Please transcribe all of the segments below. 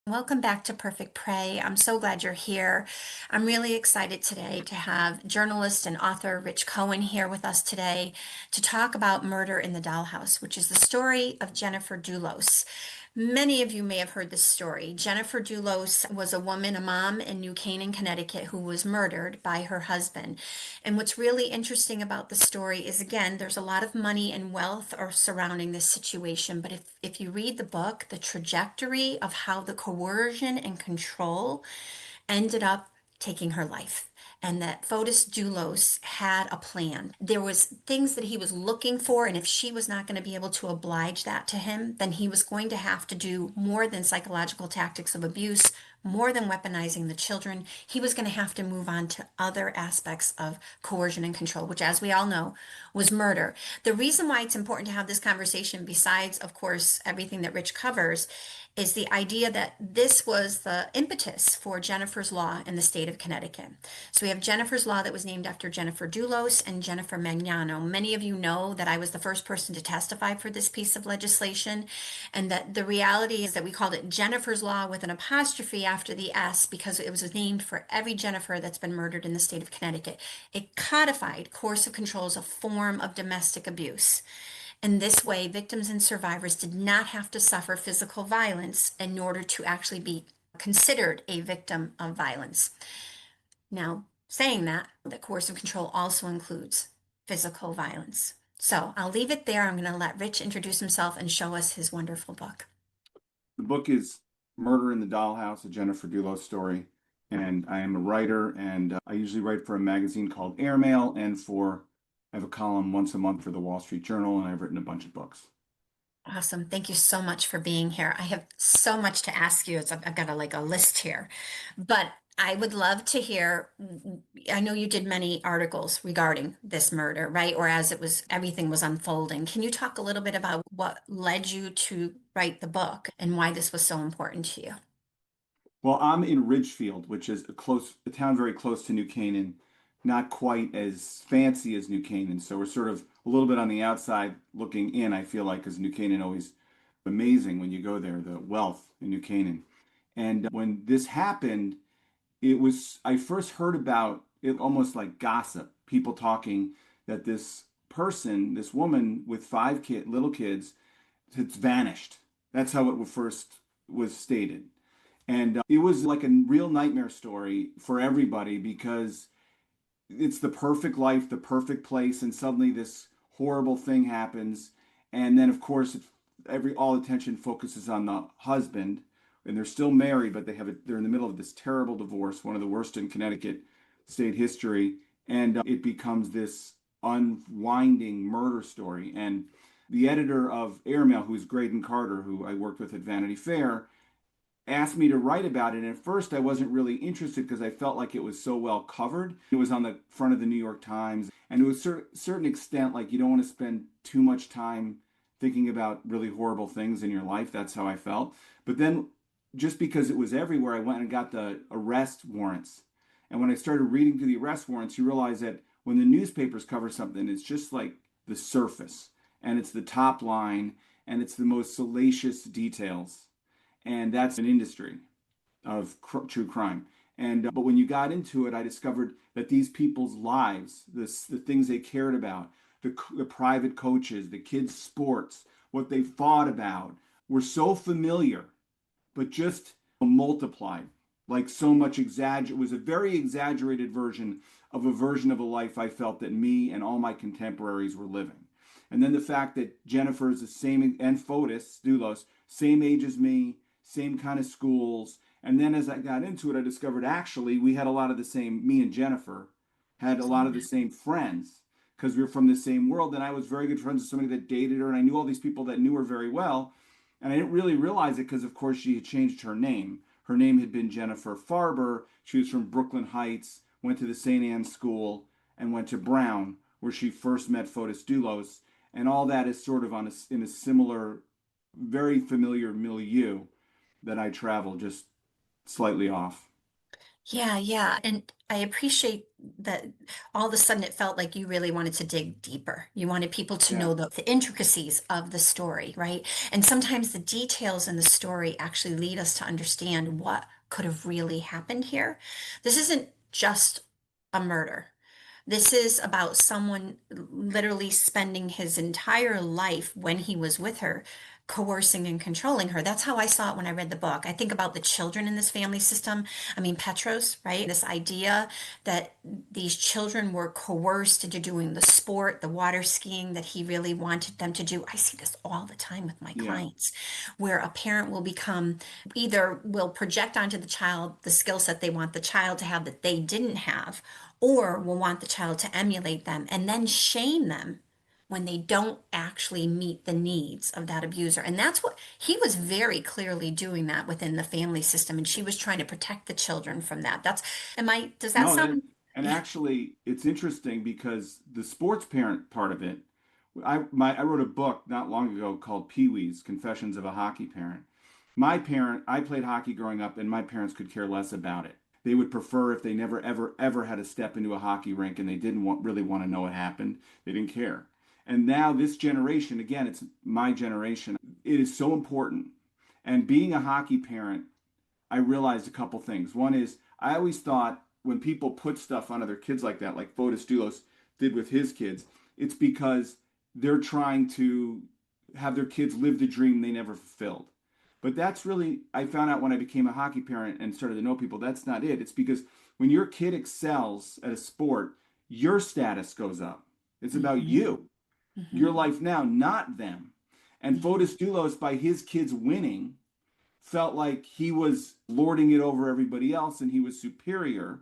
Welcome back to Perfect Prey. I'm so glad you're here. I'm really excited today to have journalist and author Rich Cohen here with us today to talk about Murder in the Dollhouse, which is the story of Jennifer Dulos. Many of you may have heard this story. Jennifer Dulos was a woman, a mom in New Canaan, Connecticut, who was murdered by her husband. And what's really interesting about the story is, again, there's a lot of money and wealth are surrounding this situation. But if you read the book, the trajectory of how the coercion and control ended up taking her life, and that Fotis Dulos had a plan. There was things that he was looking for, and if she was not going to be able to oblige that to him, then he was going to have to do more than psychological tactics of abuse, more than weaponizing the children. He was going to have to move on to other aspects of coercion and control, which, as we all know, was murder. The reason why it's important to have this conversation, besides, of course, everything that Rich covers, is the idea that this was the impetus for Jennifer's Law in the state of Connecticut. So we have Jennifer's Law that was named after Jennifer Dulos and Jennifer Magnano. Many of you know that I was the first person to testify for this piece of legislation, and that the reality is that we called it Jennifer's Law with an apostrophe after the S because it was named for every Jennifer that's been murdered in the state of Connecticut. It codified coercive control as a form of domestic abuse. In this way, victims and survivors did not have to suffer physical violence in order to actually be considered a victim of violence. Now, saying that, the coercive control also includes physical violence. So I'll leave it there. I'm going to let Rich introduce himself and show us his wonderful book. The book is Murder in the Dollhouse, a Jennifer Dulos story. And I am a writer, and I usually write for a magazine called Airmail, and I have a column once a month for the Wall Street Journal, and I've written a bunch of books. Awesome. Thank you so much for being here. I have so much to ask you. I've got a list here, but I would love to hear. I know you did many articles regarding this murder, right? Or as everything was unfolding. Can you talk a little bit about what led you to write the book and why this was so important to you? Well, I'm in Ridgefield, which is a town very close to New Canaan, not quite as fancy as New Canaan. So we're sort of a little bit on the outside looking in, I feel like, because New Canaan always amazing when you go there, the wealth in New Canaan. And when this happened, I first heard about it almost like gossip, people talking that this person, this woman with little kids, had vanished. That's how it first was stated. And it was like a real nightmare story for everybody because it's the perfect life, the perfect place, and suddenly this horrible thing happens. And then, of course, all attention focuses on the husband, and they're still married, but they're in the middle of this terrible divorce, one of the worst in Connecticut state history, and it becomes this unwinding murder story. And the editor of Airmail, who's Graydon Carter, who I worked with at Vanity Fair, asked me to write about it. And at first, I wasn't really interested because I felt like it was so well covered. It was on the front of the New York Times. And to a certain extent, like you don't want to spend too much time thinking about really horrible things in your life. That's how I felt. But then, just because it was everywhere, I went and got the arrest warrants. And when I started reading through the arrest warrants, you realize that when the newspapers cover something, it's just like the surface, and it's the top line, and it's the most salacious details, and that's an industry of true crime. And but when you got into it, I discovered that these people's lives, the things they cared about, the private coaches, the kids' sports, what they fought about, were so familiar, but just multiplied. Like so much it was a very exaggerated version of a life I felt that me and all my contemporaries were living. And then the fact that Jennifer is the same, and Fotis Dulos, same age as me, same kind of schools. And then as I got into it, I discovered actually we had a lot of the same, me and Jennifer had a lot of the same friends because we were from the same world. And I was very good friends with somebody that dated her, and I knew all these people that knew her very well. And I didn't really realize it because, of course, she had changed her name. Her name had been Jennifer Farber. She was from Brooklyn Heights, went to the St. Anne's School, and went to Brown, where she first met Fotis Dulos. And all that is sort of in a similar, very familiar milieu that I travel, just slightly off. Yeah, yeah. And I appreciate that all of a sudden it felt like you really wanted to dig deeper. You wanted people to Yeah. know the intricacies of the story, right? And sometimes the details in the story actually lead us to understand what could have really happened here. This isn't just a murder. This is about someone literally spending his entire life when he was with her, coercing and controlling her. That's how I saw it when I read the book. I think about the children in this family system. I mean, Petros, right? This idea that these children were coerced into doing the sport, the water skiing that he really wanted them to do. I see this all the time with my Yeah. clients, where a parent will become either will project onto the child the skill set they want the child to have that they didn't have, or will want the child to emulate them and then shame them when they don't actually meet the needs of that abuser. And that's what he was very clearly doing that within the family system. And she was trying to protect the children from that. Does that No, sound? and Yeah. actually, it's interesting because the sports parent part of it, I wrote a book not long ago called Pee Wee's Confessions of a Hockey Parent. My parent, I played hockey growing up, and my parents could care less about it. They would prefer if they never ever had to step into a hockey rink and they didn't really want to know what happened. They didn't care. And now this generation, again, it's my generation. It is so important. And being a hockey parent, I realized a couple things. One is I always thought when people put stuff onto their kids like that, like Fotis Dulos did with his kids, it's because they're trying to have their kids live the dream they never fulfilled. But that's really, I found out when I became a hockey parent and started to know people, that's not it. It's because when your kid excels at a sport, your status goes up. It's about Hmm. you, Hmm. your life now, not them. And Hmm. Fotis Dulos, by his kids winning, felt like he was lording it over everybody else and he was superior.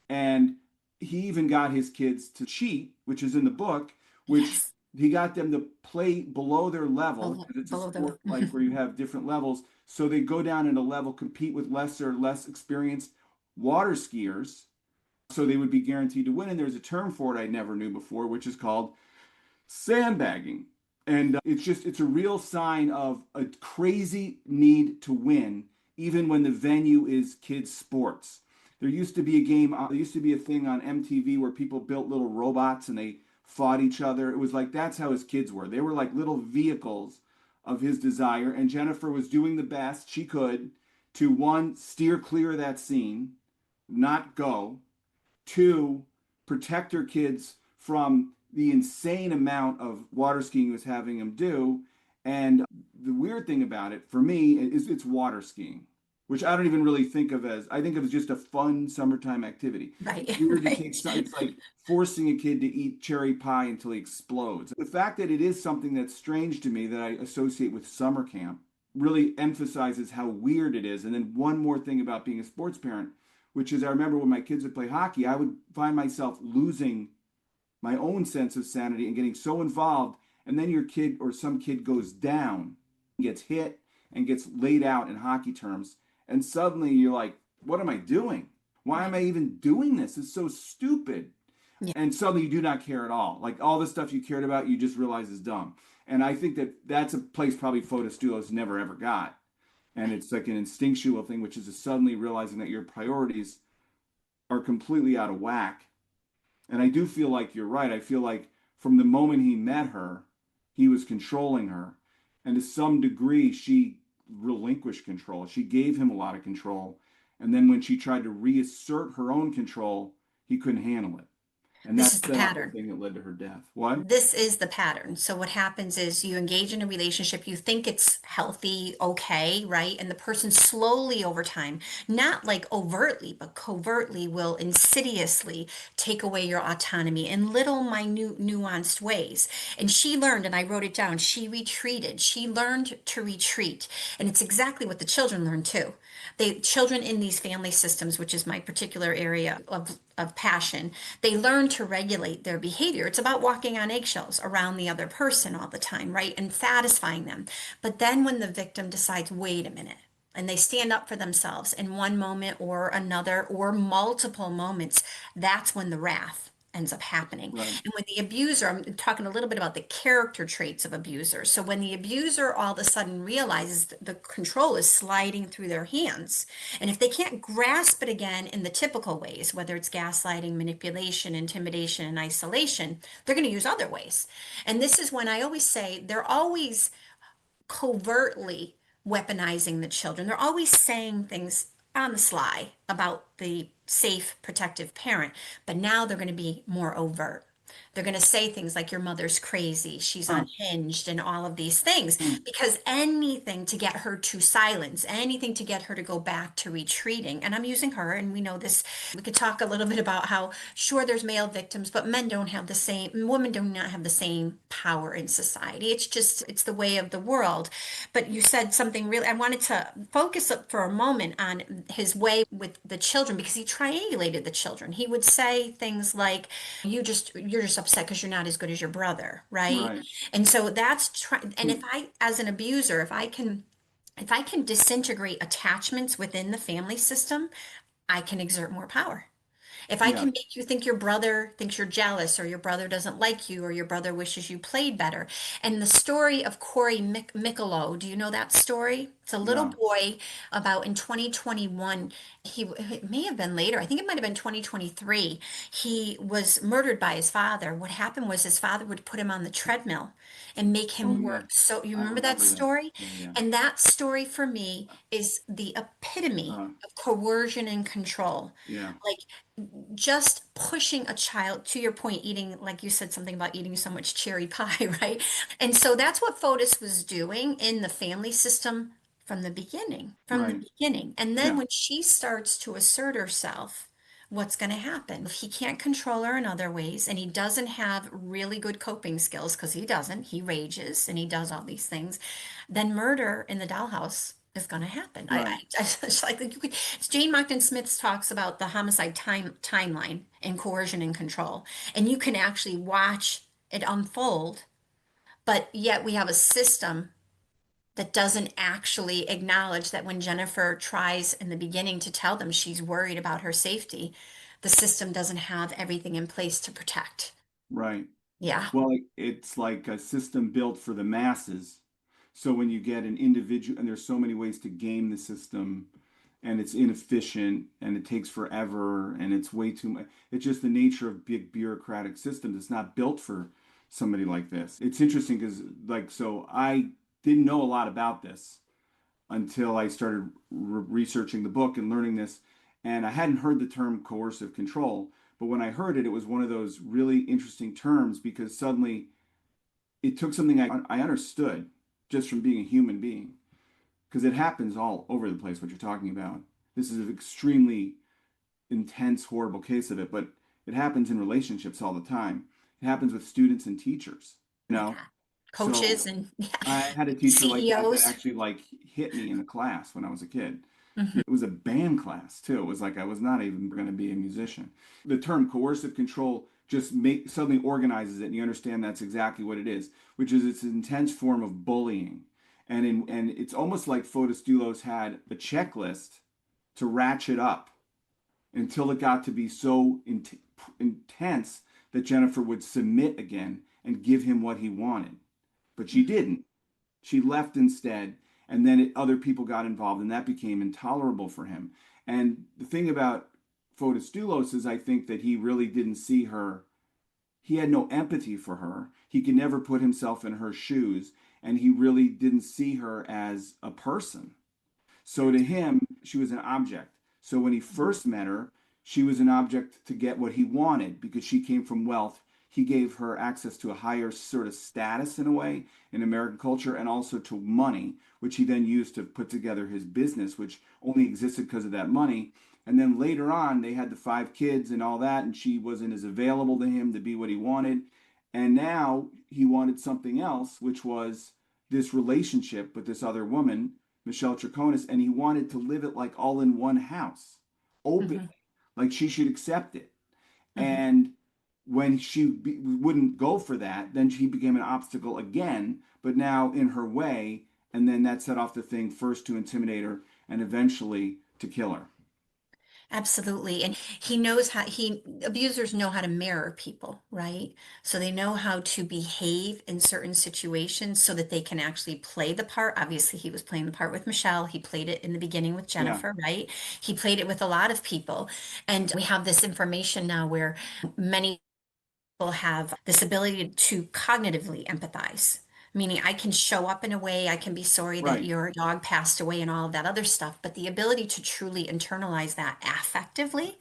And he even got his kids to cheat, which is in the book, which Yes. he got them to play below their level Below, because it's a below the. sport like where you have different levels. So they go down in a level, compete with less experienced water skiers. So they would be guaranteed to win. And there's a term for it I never knew before, which is called sandbagging. And it's a real sign of a crazy need to win, even when the venue is kids' sports. There used to be a game, there used to be a thing on MTV where people built little robots and they fought each other. It was like that's how his kids were. They were like little vehicles of his desire. And Jennifer was doing the best she could to one, steer clear of that scene, not go, two, protect her kids from the insane amount of water skiing he was having them do. And the weird thing about it for me is it's water skiing, which I don't even really think of as, I think of as just a fun summertime activity. Right. It's weird to take, Right. it's like forcing a kid to eat cherry pie until he explodes. The fact that it is something that's strange to me that I associate with summer camp really emphasizes how weird it is. And then one more thing about being a sports parent, which is I remember when my kids would play hockey, I would find myself losing my own sense of sanity and getting so involved. And then your kid or some kid goes down, gets hit, and gets laid out in hockey terms. And suddenly you're like, what am I doing? Why am Right. I even doing this? It's so stupid. Yeah. And suddenly you do not care at all. Like all the stuff you cared about, you just realize is dumb. And I think that that's a place probably Fotis Dulos never ever got. And Right. it's like an instinctual thing, which is suddenly realizing that your priorities are completely out of whack. And I do feel like you're right. I feel like from the moment he met her, he was controlling her. And to some degree, she relinquished control. She gave him a lot of control. And then when she tried to reassert her own control, he couldn't handle it. And This that's is the the pattern. thing that led to her death. What? This is the pattern. So what happens is you engage in a relationship, you think it's healthy, okay, right? And the person slowly over time, not like overtly, but covertly will insidiously take away your autonomy in little minute nuanced ways. And she learned, and I wrote it down, she retreated. She learned to retreat. And it's exactly what the children learn too. They children in these family systems, which is my particular area of passion, they learn to regulate their behavior. It's about walking on eggshells around the other person all the time, right? And satisfying them. But then when the victim decides, wait a minute, and they stand up for themselves in one moment or another or multiple moments, that's when the wrath ends up happening. Right. And when the abuser, I'm talking a little bit about the character traits of abusers. So when the abuser all of a sudden realizes that the control is sliding through their hands, and if they can't grasp it again in the typical ways, whether it's gaslighting, manipulation, intimidation, and isolation, they're going to use other ways. And this is when I always say they're always covertly weaponizing the children. They're always saying things on the sly about the safe, protective parent, but now they're going to be more overt. They're going to say things like, your mother's crazy, she's Huh. unhinged, and all of these things, Hmm. because anything to get her to silence, anything to get her to go back to retreating. And I'm using her, and we know this. We could talk a little bit about how, sure, there's male victims, but men don't have the same, women do not have the same power in society. It's just, it's the way of the world. But you said something really, I wanted to focus up for a moment on his way with the children because he triangulated the children. He would say things like, you're just upset because you're not as good as your brother, right? Right. And so and Hmm. if I, as an abuser, if I can disintegrate attachments within the family system, I can exert more power. If I Yeah. can make you think your brother thinks you're jealous, or your brother doesn't like you, or your brother wishes you played better. And the story of Corey Michelow, do you know that story? It's a little No. boy about in 2021. It may have been later. I think it might have been 2023. He was murdered by his father. What happened was his father would put him on the treadmill and make Oh him yeah. work. So you I remember that remember that. story? Yeah. Yeah. And that story for me is the epitome Uh, of coercion and control. yeah. Like just pushing a child to your point, eating, like you said, something about eating so much cherry pie, right? And so that's what Fotis was doing in the family system from the beginning, from the Right. beginning. And then Yeah. when she starts to assert herself, what's going to happen? If he can't control her in other ways and he doesn't have really good coping skills, because he doesn't, he rages and he does all these things, then murder in the dollhouse is going to happen. Right. I just like you could. Jane Mockton Smith talks about the homicide timeline and coercion and control, and you can actually watch it unfold. But yet we have a system that doesn't actually acknowledge that when Jennifer tries in the beginning to tell them she's worried about her safety, the system doesn't have everything in place to protect. Right. Yeah. Well, it's like a system built for the masses. So when you get an individual, and there's so many ways to game the system, and it's inefficient, and it takes forever, and it's way too much. It's just the nature of big bureaucratic systems. It's not built for somebody like this. It's interesting because, like, so I didn't know a lot about this until I started researching the book and learning this. And I hadn't heard the term coercive control, but when I heard it, it was one of those really interesting terms because suddenly it took something I understood just from being a human being, because it happens all over the place, what you're talking about. This is an extremely intense, horrible case of it, but it happens in relationships all the time. It happens with students and teachers, you know? Yeah. So Coaches and yeah, I had a teacher like that that CEOs. actually like hit me in the class when I was a kid. Mhm. It was a band class too. It was like I was not even going to be a musician. The term coercive control just suddenly organizes it, and you understand that's exactly what it is, which is it's an intense form of bullying, and it's almost like Fotis Dulos had a checklist to ratchet up until it got to be so intense that Jennifer would submit again and give him what he wanted, but she didn't. She left instead, and then other people got involved, and that became intolerable for him. And the thing about Fotis Dulos is, I think that he really didn't see her. He had no empathy for her. He could never put himself in her shoes, and he really didn't see her as a person. So to him, she was an object. So when he first met her, she was an object to get what he wanted because she came from wealth. He gave her access to a higher sort of status in a way in American culture and also to money, which he then used to put together his business, which only existed because of that money. And then later on, they had the five kids and all that, and she wasn't as available to him to be what he wanted. And now he wanted something else, which was this relationship with this other woman, Michelle Troconis, and he wanted to live it like all in one house, openly, Mhm. like she should accept it. Mhm. And when wouldn't go for that, then she became an obstacle again, but now in her way. And then that set off the thing first to intimidate her and eventually to kill her. Absolutely. And he knows how abusers know how to mirror people, right? So they know how to behave in certain situations so that they can actually play the part. Obviously, he was playing the part with Michelle. He played it in the beginning with Yeah, Jennifer, right? He played it with a lot of people. And we have this information now where many people have this ability to cognitively empathize. Meaning, I can show up in a way, I can be sorry that right. your dog passed away and all of that other stuff, but the ability to truly internalize that affectively,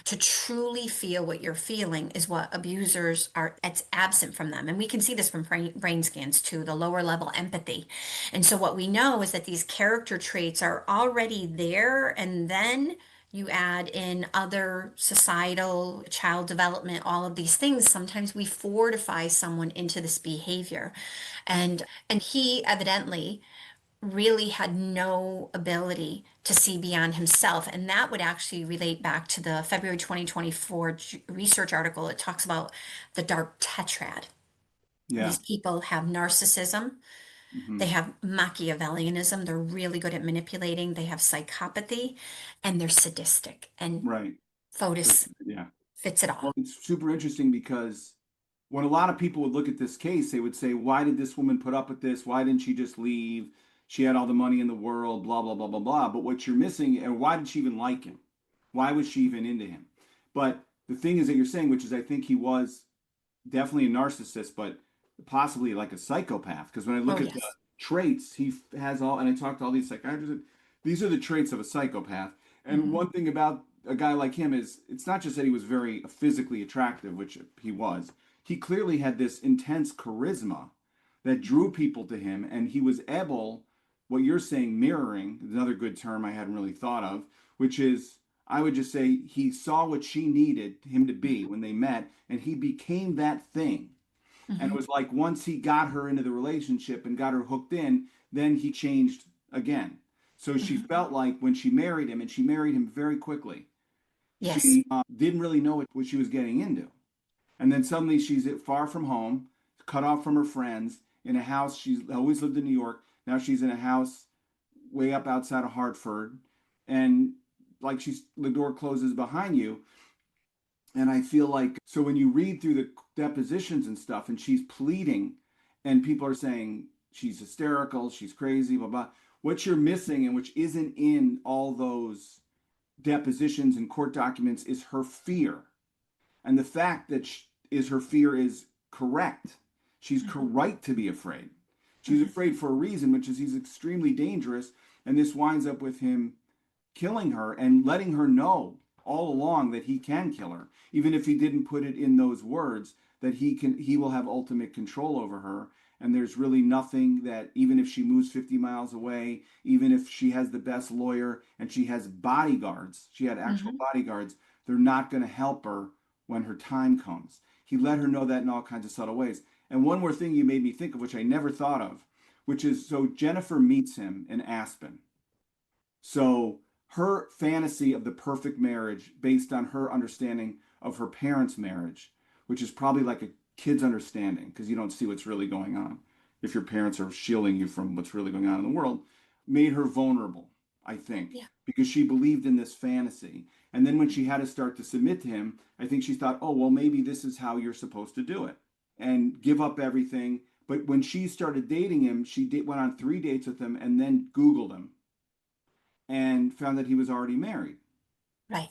to truly feel what you're feeling is what abusers are, it's absent from them. And we can see this from brain scans too, the lower level empathy. And so what we know is that these character traits are already there, and then you add in other societal, child development, all of these things. Sometimes we fortify someone into this behavior. And he evidently really had no ability to see beyond himself. And that would actually relate back to the February 2024 research article. It talks about the dark tetrad. Yeah. These people have narcissism, Hmm. they have Machiavellianism, they're really good at manipulating, they have psychopathy, and they're sadistic. And Right. So, Fotis yeah. fits it Well, all. it's super interesting because when a lot of people would look at this case, they would say, why did this woman put up with this? Why didn't she just leave? She had all the money in the world, blah, blah, blah, blah, blah. But what you're missing, and why did she even like him? Why was she even into him? But the thing is that you're saying, which is I think he was definitely a narcissist, but possibly like a psychopath. Because when I Oh, look at the yes. traits, he has all, and I talked to all these psychiatrists, these are the traits of a psychopath. And Hmm. one thing about a guy like him is it's not just that he was very physically attractive, which he was, he clearly had this intense charisma that drew people to him, and he was able, what you're saying, mirroring, another good term I hadn't really thought of, which is I would just say he saw what she needed him to be when they met, and he became that thing. And it Hmm. was like once he got her into the relationship and got her hooked in, then he changed again. So she Hmm. felt like when she married him, and she married him very quickly, Yes. she didn't really know what she was getting into. And then suddenly she's far from home, cut off from her friends, in a house. She's always lived in New York. Now she's in a house way up outside of Hartford. And like the door closes behind you. And I feel like, so when you read through the depositions and stuff, and she's pleading, and people are saying she's hysterical, she's crazy, blah, blah. What you're missing, and which isn't in all those depositions and court documents, is her fear. And the fact that is her fear is correct. She's Hmm. right to be afraid. She's Hmm. afraid for a reason, which is he's extremely dangerous. And this winds up with him killing her and letting her know all along that he can kill her, even if he didn't put it in those words, that he will have ultimate control over her. And there's really nothing that, even if she moves 50 miles away, even if she has the best lawyer and she has bodyguards, she had actual Hmm. bodyguards, they're not going to help her when her time comes. He let her know that in all kinds of subtle ways. And one more thing you made me think of, which I never thought of, which is, so Jennifer meets him in Aspen. So her fantasy of the perfect marriage based on her understanding of her parents' marriage, which is probably like a kid's understanding because you don't see what's really going on if your parents are shielding you from what's really going on in the world, made her vulnerable, I think, Yeah. because she believed in this fantasy. And then when she had to start to submit to him, I think she thought, oh, well, maybe this is how you're supposed to do it and give up everything. But when she started dating him, went on 3 dates with him and then Googled him and found that he was already married Right.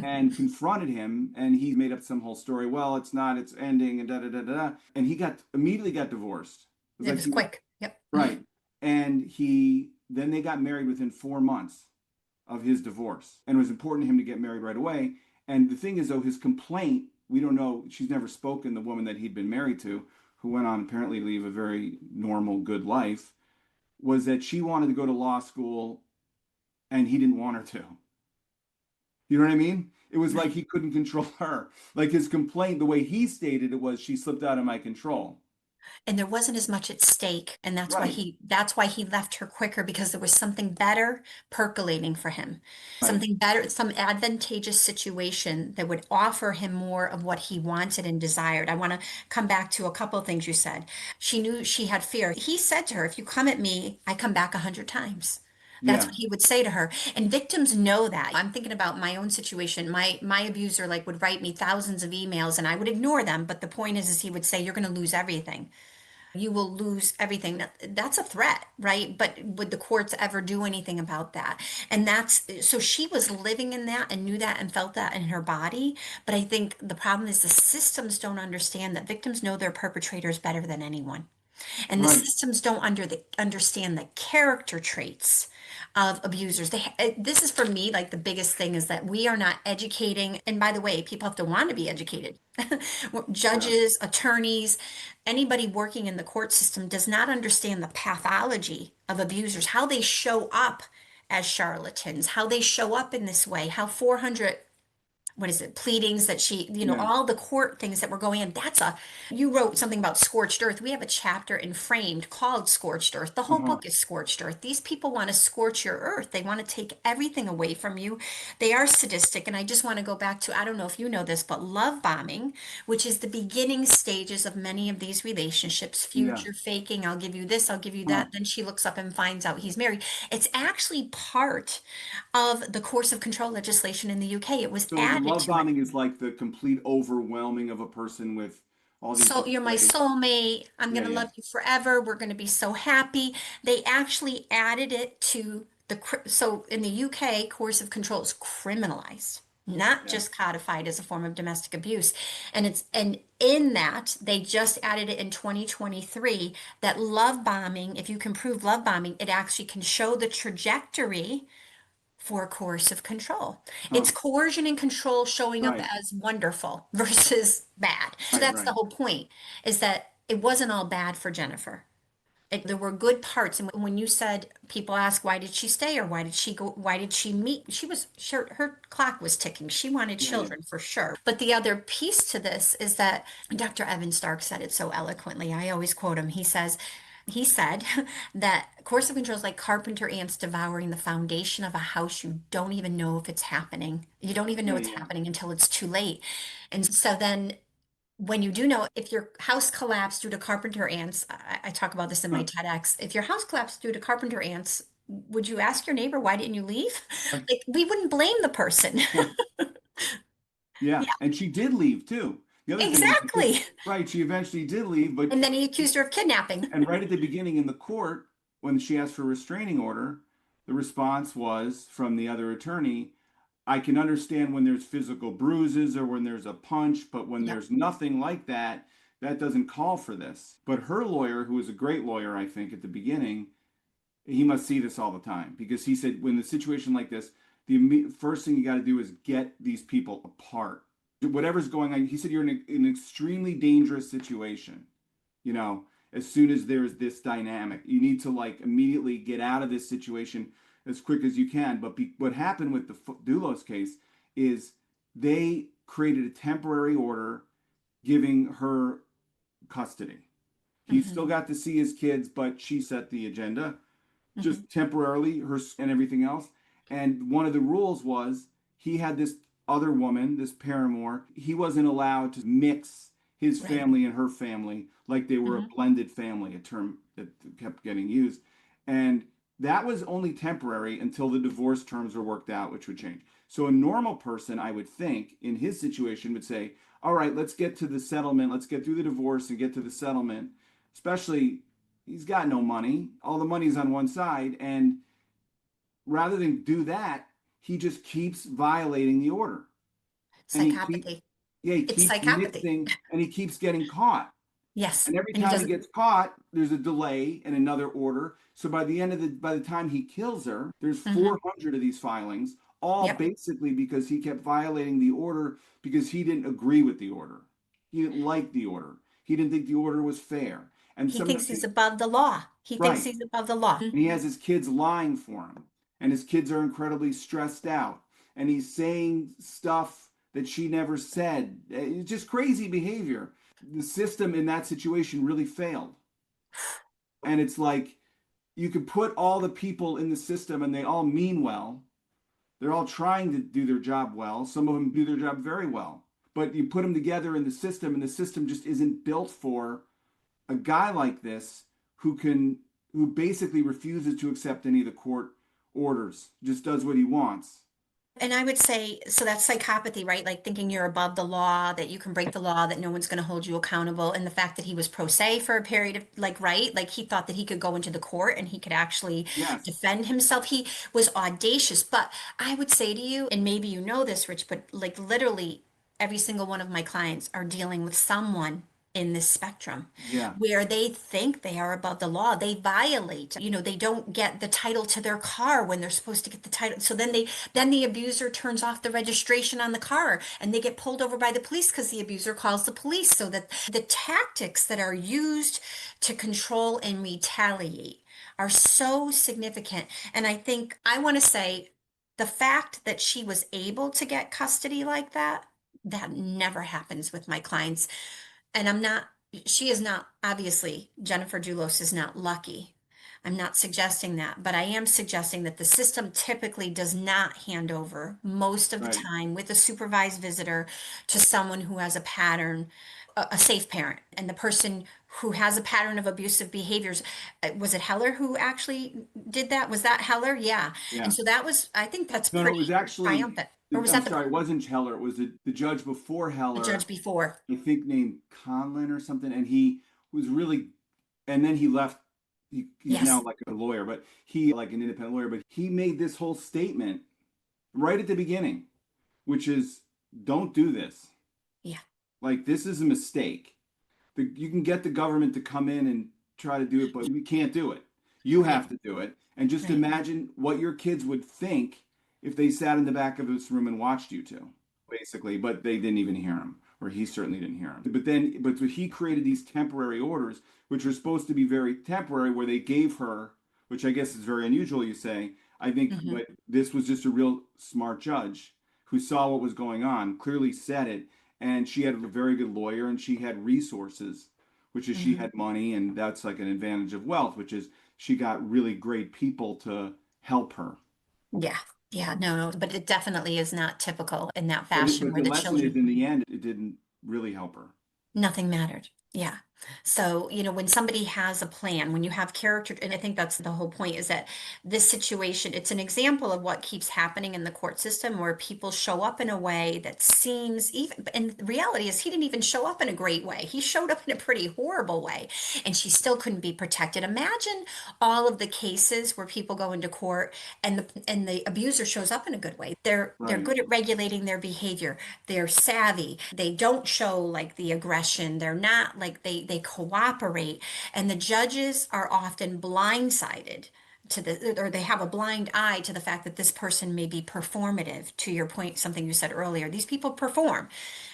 and confronted him, and he made up some whole story. Well, it's not, it's ending, and da da da da. And he got immediately got divorced. It was It like was he was quick. Yep. right. And he then they got married within 4 months of his divorce. And it was important to him to get married right away. And the thing is though, his complaint, we don't know, she's never spoken, the woman that he'd been married to, who went on apparently to leave a very normal, good life, was that she wanted to go to law school and he didn't want her to. You know what I mean? It was like Right. he couldn't control her. Like his complaint, the way he stated it was, she slipped out of my control. And there wasn't as much at stake, and Right, that's why he left her quicker, because there was something better percolating for him. right. Something better, some advantageous situation that would offer him more of what he wanted and desired. I want to come back to a couple of things you said. She knew she had fear. He said to her, if you come at me, I come back 100 times. That's Yeah. what he would say to her. And victims know that. I'm thinking about my own situation. My abuser like would write me thousands of emails and I would ignore them. But the point is he would say, you're going to lose everything. You will lose everything. That's a threat, right? But would the courts ever do anything about that? And that's so she was living in that and knew that and felt that in her body. But I think the problem is the systems don't understand that victims know their perpetrators better than anyone. And the Right. systems don't understand the character traits of abusers. This is for me like the biggest thing is that we are not educating. And by the way, people have to want to be educated. Yeah. Judges, attorneys, anybody working in the court system does not understand the pathology of abusers, how they show up as charlatans, how they show up in this way, how 400 what is it, pleadings that she, Yeah. all the court things that were going in. You wrote something about scorched earth. We have a chapter in Framed called Scorched Earth. The whole Uh-huh. book is scorched earth. These people want to scorch your earth. They want to take everything away from you. They are sadistic. And I just want to go back to, I don't know if you know this, but love bombing, which is the beginning stages of many of these relationships, Yeah. future faking. I'll give you this, I'll give you Huh. that. Then she looks up and finds out he's married. It's actually part of the coercive control legislation in the UK. It was So the added love to it. bombing is like the complete overwhelming of a person with all these So you're my displays. soulmate. I'm going Yeah, to yeah. love you forever. We're going to be so happy. They actually added it to so in the UK, coercive control is criminalized, not Yeah. just codified as a form of domestic abuse. And in that, they just added it in 2023 that love bombing, if you can prove love bombing, it actually can show the trajectory for coercive control. It's Huh. coercion and control showing up Right. as wonderful versus bad. So Right, that's the right. whole point, is that it wasn't all bad for Jennifer. There were good parts. And when you said people ask, why did she stay or why did she go, why did she meet? She was sure her clock was ticking. She wanted Yeah, yeah. children for sure. But the other piece to this is that Dr. Evan Stark said it so eloquently. I always quote him. He said that coercive control is like carpenter ants devouring the foundation of a house. You don't even know if it's happening. You don't even know Yeah, it's yeah. happening until it's too late. And so then when you do know, if your house collapsed due to carpenter ants, I talk about this in my Huh. TEDx. If your house collapsed due to carpenter ants, would you ask your neighbor, why didn't you leave? Right. Like, we wouldn't blame the person. Huh. Yeah. Yeah, And she did leave too. The other thing is because, exactly. right, she eventually did leave, but And then he accused her of kidnapping. and right at the beginning in the court, when she asked for a restraining order, the response was from the other attorney, I can understand when there's physical bruises or when there's a punch, but when Yep. there's nothing like that, that doesn't call for this. But her lawyer, who was a great lawyer, I think, at the beginning, he must see this all the time because he said, when the situation like this, the first thing you got to do is get these people apart. Whatever's going on, he said, you're in an extremely dangerous situation. You know, as soon as there's this dynamic, you need to like immediately get out of this situation as quick as you can. But what happened with the Doulos case is they created a temporary order giving her custody. He still Hmm. got to see his kids, but she set the agenda Hmm. just temporarily, her and everything else. And one of the rules was he had this other woman, this paramour. He wasn't allowed to mix his Right. family and her family like they were a Hmm. blended family, a term that kept getting used. And that was only temporary until the divorce terms were worked out, which would change. So a normal person, I would think, in his situation would say, all right, let's get to the settlement. Let's get through the divorce and get to the settlement, especially he's got no money. All the money's on one side. And rather than do that, he just keeps violating the order. And he keeps, Psychopathy. yeah, he It's keeps psychopathy. mixing and he keeps getting caught. Yes. And every And he time he doesn't. gets caught, there's a delay and another order. So by the time he kills her, there's Hmm. 400 of these filings, all Yep. basically because he kept violating the order because he didn't agree with the order. He didn't like the order. He didn't think the order was fair. And He some of thinks the he's above the law. He thinks right. he's above the law. And he has his kids lying for him. And his kids are incredibly stressed out. And he's saying stuff that she never said. It's just crazy behavior. The system in that situation really failed. And it's like you could put all the people in the system and they all mean well. They're all trying to do their job well. Some of them do their job very well. But you put them together in the system, and the system just isn't built for a guy like this who basically refuses to accept any of the court orders, just does what he wants. And I would say, so that's psychopathy, right? Like thinking you're above the law, that you can break the law, that no one's going to hold you accountable. And the fact that he was pro se for a period of, like, right? Like he thought that he could go into the court and he could actually Yes. defend himself. He was audacious. But I would say to you, and maybe you know this, Rich, but like literally every single one of my clients are dealing with someone in this spectrum Yeah. where they think they are above the law. They violate, they don't get the title to their car when they're supposed to get the title. So then the abuser turns off the registration on the car and they get pulled over by the police because the abuser calls the police. So that the tactics that are used to control and retaliate are so significant. And I think I want to say the fact that she was able to get custody like that, that never happens with my clients. And she is not, obviously, Jennifer Dulos is not lucky. I'm not suggesting that, but I am suggesting that the system typically does not hand over most of the Right. time with a supervised visitor to someone who has a pattern, a safe parent. And the person who has a pattern of abusive behaviors, was it Heller who actually did that? Was that Heller? Yeah. And Yeah. so I think that's No, no, it pretty was actually, triumphant. Or was I'm that sorry, it wasn't Heller. It was the judge before the Heller, judge before? I think named Conlin or something. And he was really, and then he left. He's now Yes. like a lawyer, but he, like an independent lawyer, but he made this whole statement right at the beginning, which is don't do this. Yeah. Like, this is a mistake. You can get the government to come in and try to do it, but we can't do it. You Right. have to do it. And just Right. imagine what your kids would think if they sat in the back of this room and watched you two, basically. But they didn't even hear him, or he certainly didn't hear him. But he created these temporary orders, which were supposed to be very temporary, where they gave her, which I guess is very unusual, you say. I think, Hmm. but this was just a real smart judge who saw what was going on, clearly said it, and she had a very good lawyer and she had resources, which is she Hmm. had money, and that's like an advantage of wealth, which is she got really great people to help her. Yeah. Yeah. No, no, but it definitely is not typical in that But fashion but where the the lesson is, children, in the end, it didn't really help her. nothing mattered. Yeah. So, when somebody has a plan, when you have character, and I think that's the whole point is that this situation, it's an example of what keeps happening in the court system where people show up in a way that seems even, and the reality is he didn't even show up in a great way. He showed up in a pretty horrible way and she still couldn't be protected. Imagine all of the cases where people go into court and the abuser shows up in a good way. They're Right. good at regulating their behavior. They're savvy. They don't show like the aggression. They're not like they cooperate. And the judges are often blindsided to the, or they have a blind eye to the fact that this person may be performative. To your point, something you said earlier, these people perform,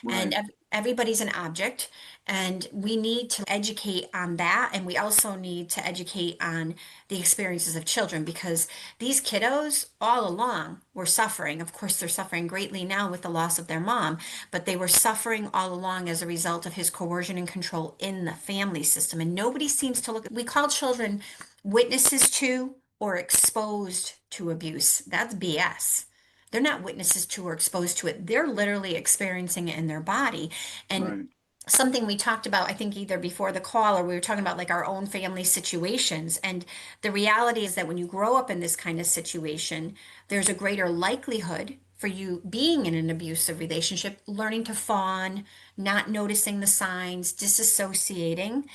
and Right. everybody's an object, and we need to educate on that, and we also need to educate on the experiences of children because these kiddos all along were suffering. Of course, they're suffering greatly now with the loss of their mom, but they were suffering all along as a result of his coercion and control in the family system. And nobody seems to look, we call children witnesses to or exposed to abuse. That's BS. They're not witnesses to or exposed to it. They're literally experiencing it in their body. And Right. something we talked about, I think either before the call or we were talking about like our own family situations. And the reality is that when you grow up in this kind of situation, there's a greater likelihood for you being in an abusive relationship, learning to fawn, not noticing the signs, disassociating,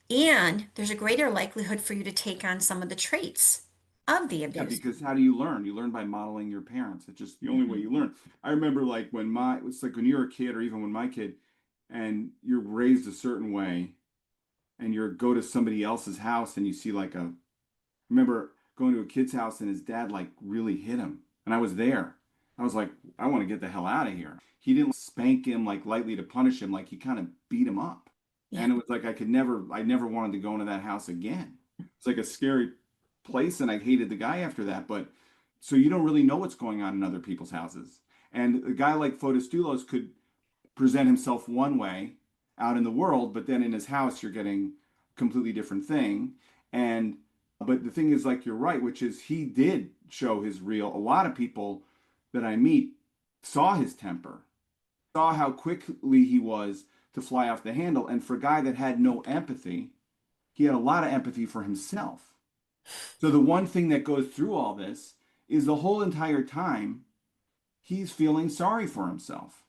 and there's a greater likelihood for you to take on some of the traits of the Yeah, abuse. because how do you learn? You learn by modeling your parents. It's just the only way Mhm. you learn. I remember, like, it's like when you're a kid, or even when my kid, and you're raised a certain way, and you go to somebody else's house and you see like a, remember going to a kid's house and his dad like really hit him. And I was there. I was like, I want to get the hell out of here. He didn't spank him like lightly to punish him, like he kind of beat him up. Yeah. And it was like I never wanted to go into that house again. It's like a scary place, and I hated the guy after that. But so you don't really know what's going on in other people's houses. And a guy like Fotis Dulos could present himself one way out in the world, but then in his house you're getting a completely different thing. And but the thing is, like, you're right, which is he did show his real. A lot of people that I meet saw his temper, saw how quickly he was to fly off the handle, and for a guy that had no empathy, he had a lot of empathy for himself. So the one thing that goes through all this is the whole entire time he's feeling sorry for himself.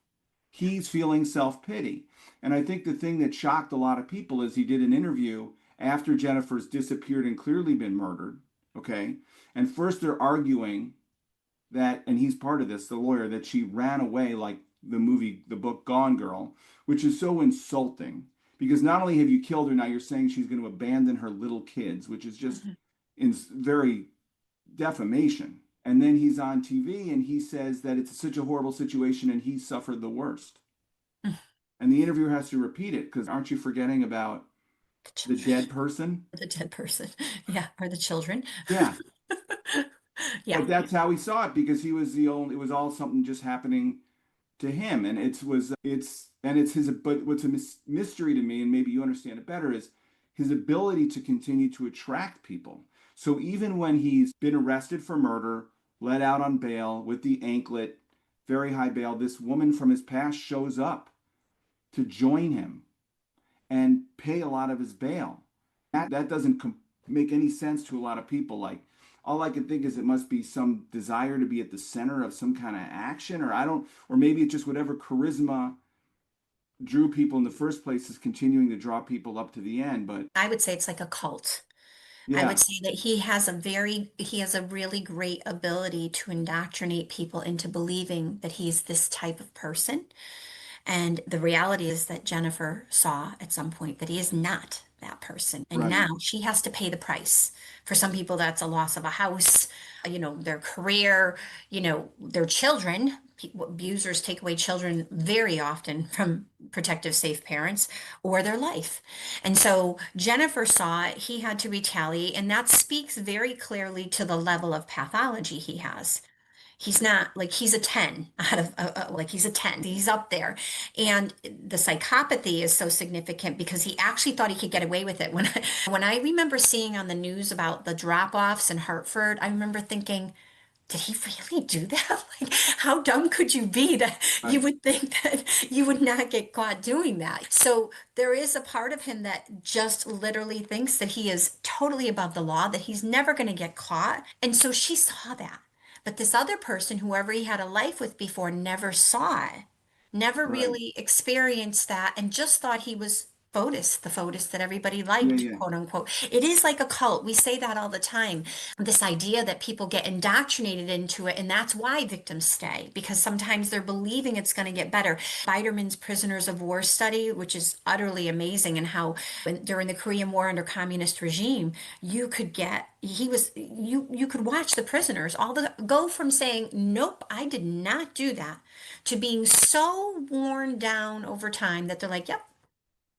He's feeling self-pity. And I think the thing that shocked a lot of people is he did an interview after Jennifer's disappeared and clearly been murdered. Okay. And first they're arguing that, and he's part of this, the lawyer, that she ran away like the movie, the book Gone Girl, which is so insulting because not only have you killed her, now you're saying she's going to abandon her little kids, which is just Mhm. very defamation. And then he's on TV and he says that it's such a horrible situation and he suffered the worst. And the interviewer has to repeat it because aren't you forgetting about The the children, dead person? the dead person. Yeah, or the children. Yeah. Yeah. But that's how he saw it because he was the only, it was all something just happening to him. And it's his, but what's a mystery to me, and maybe you understand it better, is his ability to continue to attract people. So even when he's been arrested for murder, let out on bail with the anklet, very high bail, this woman from his past shows up to join him and pay a lot of his bail. That doesn't make any sense to a lot of people. Like, all I can think is it must be some desire to be at the center of some kind of action, or I don't, or maybe it's just whatever charisma drew people in the first place is continuing to draw people up to the end. But I would say it's like a cult. I would yeah, say that he has a really great ability to indoctrinate people into believing that he's this type of person. And the reality is that Jennifer saw at some point that he is not that person. And right, now she has to pay the price. For some people, that's a loss of a house, their career, their children. Abusers take away children very often from protective, safe parents or their life. And so Jennifer saw it, he had to retaliate. And that speaks very clearly to the level of pathology he has. He's not like he's a 10 out of like he's a 10. He's up there. And the psychopathy is so significant because he actually thought he could get away with it. When I remember seeing on the news about the drop-offs in Hartford, I remember thinking, did he really do that? Like, how dumb could you be that you right, would think that you would not get caught doing that? So there is a part of him that just literally thinks that he is totally above the law, that he's never going to get caught. And so she saw that. But this other person, whoever he had a life with before, never saw it, never right, really experienced that, and just thought he was Fotis, the Fotis that everybody yeah, liked, yeah, quote unquote. It is like a cult. We say that all the time. This idea that people get indoctrinated into it, and that's why victims stay, because sometimes they're believing it's going to get better. Biderman's Prisoners of War study, which is utterly amazing, and how during the Korean War under communist regime, you could get you could watch the prisoners all the go from saying, nope, I did not do that, to being so worn down over time that they're like, yep,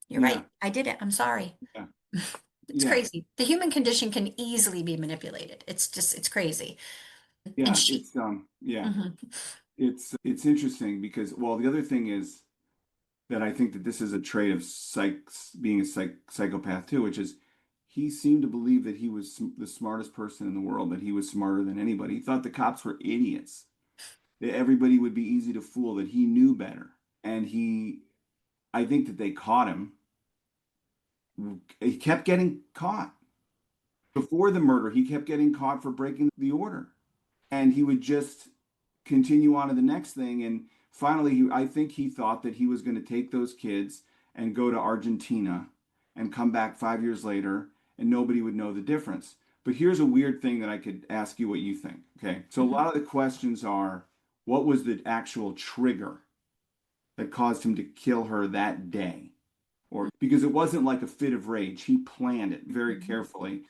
you're yeah, right, I did it, I'm sorry. yeah, It's yeah, crazy. The human condition can easily be manipulated. It's crazy. And yeah. she, Yeah, mhm. it's interesting because, well, the other thing is that I think that this is a trait of being a psychopath too, which is he seemed to believe that he was the smartest person in the world, that he was smarter than anybody. He thought the cops were idiots, that everybody would be easy to fool, that he knew better. And I think that they caught him. He kept getting caught. Before the murder, he kept getting caught for breaking the order. And he would just continue on to the next thing. And finally, I think he thought that he was going to take those kids and go to Argentina and come back 5 years later and nobody would know the difference. But here's a weird thing that I could ask you what you think. Okay. So a Mhm. lot of the questions are what was the actual trigger that caused him to kill her that day? Or because it wasn't like a fit of rage, he planned it very Mhm. carefully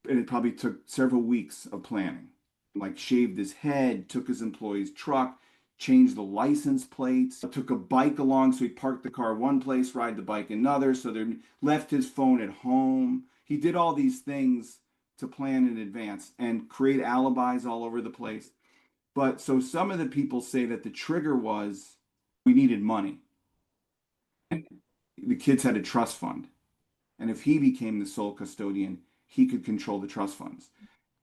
and it probably took several weeks of planning. Like shaved his head, took his employee's truck, changed the license plates, took a bike along, so he parked the car one place, ride the bike another, so they left his phone at home. He did all these things to plan in advance and create alibis all over the place. But so some of the people say that the trigger was we needed money. And the kids had a trust fund. And if he became the sole custodian, he could control the trust funds.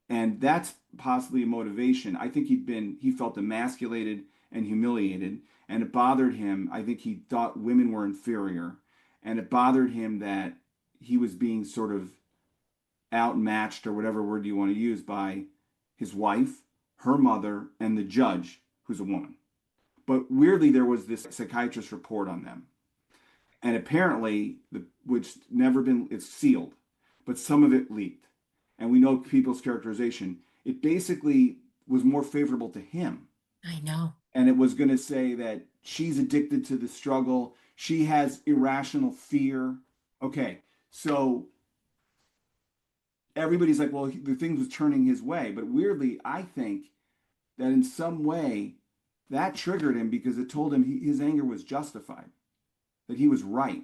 And that's possibly a motivation. I think he felt emasculated and humiliated, and it bothered him. I think he thought women were inferior, and it bothered him that he was being sort of outmatched, or whatever word you want to use, by his wife, her mother, and the judge, who's a woman. But weirdly, there was this psychiatrist report on them. And apparently, which never been, it's sealed, but some of it leaked. And we know people's characterization. It basically was more favorable to him. I know. And it was going to say that she's addicted to the struggle. She has irrational fear. Okay, so everybody's like, well, the thing was turning his way. But weirdly, I think that in some way that triggered him because it told him his anger was justified, that he was right.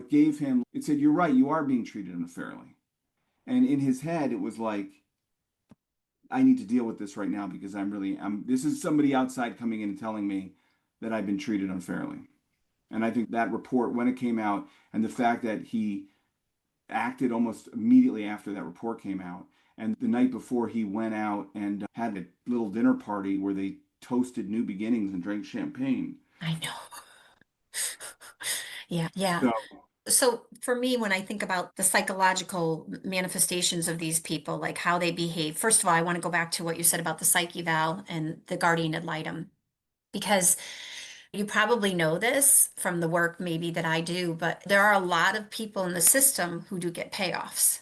It gave him, it said, you're right, you are being treated unfairly. And in his head, it was like, I need to deal with this right now because this is somebody outside coming in and telling me that I've been treated unfairly. And I think that report, when it came out, and the fact that he acted almost immediately after that report came out, and the night before he went out and had a little dinner party where they toasted new beginnings and drank champagne. I know. Yeah, yeah. So, So for me, when I think about the psychological manifestations of these people, like how they behave, first of all, I want to go back to what you said about the psyche eval and the guardian ad litem, because you probably know this from the work maybe that I do, but there are a lot of people in the system who do get payoffs.